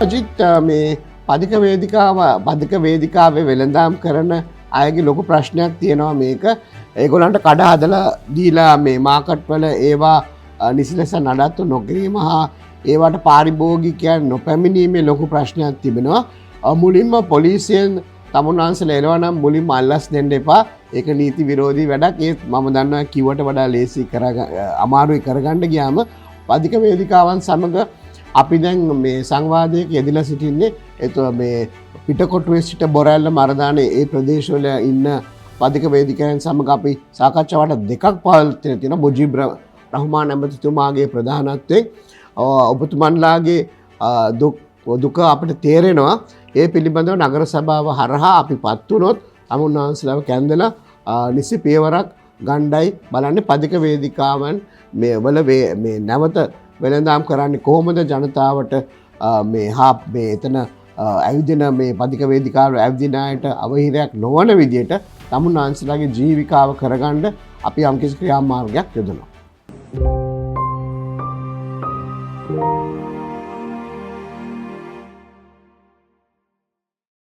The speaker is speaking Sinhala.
අජිත් මේ පදික වේදිකාවේ වෙළඳාම් කරන අයගේ ලොකු ප්‍රශ්නයක් තියෙනවා මේක. ඒගොල්ලන්ට කඩ හදලා දීලා මේ මාකට් වල ඒවා නිසි ලෙස නඩත්තු නොකිරීම හා ඒවට පාරිභෝගිකයන් නොපැමිණීමේ ලොකු ප්‍රශ්නයක් තිබෙනවා. මුලින්ම පොලිසියෙන් තමුන්වහන්සේලා එනවා නම් මුලින්ම අල්ලස් දෙන්න එපා. ඒක නීති විරෝධී වැඩක්. ඒත් මම දන්නවා කිව්වට වඩා ලේසි අමාරුයි කරගන්න ගියාම පදික වේදිකාවන් සමග අපි දැන් මේ සංවාදයක යෙදලා සිටින්නේ. එතකොට මේ පිටකොටුවේ සිට බොරැල්ල මරදානේ ඒ ප්‍රදේශවල ඉන්න පදික වේදිකාවන් සමග අපි සාකච්ඡාවට දෙකක් පවත්වන තියෙනවා. මුජිබ් රහ්මාන් ඇමතිතුමාගේ ප්‍රධානත්වයෙන් ඔබතුමන්ලාගේ දුක අපිට තේරෙනවා. ඒ පිළිබඳව නගර සභාව හරහා අපි පත් වුණොත් තමුන්වහන්සේලාව කැඳලා නිසි පියවරක් ගණ්ඩයි බලන්නේ. පදික වේදිකාවන් මේ නැවත වෙළඳාම් කරන්නේ කොහොමද, ජනතාවට මේ එතන ඇවිදින මේ පදික වේදිකාව ඇවිදින අයට අවහිරයක් නොවන විදියට තමුන්වහන්සේලාගේ ජීවිකාව කරගන්න අපි යම්කිසි ක්‍රියාමාර්ගයක් යොදනවා.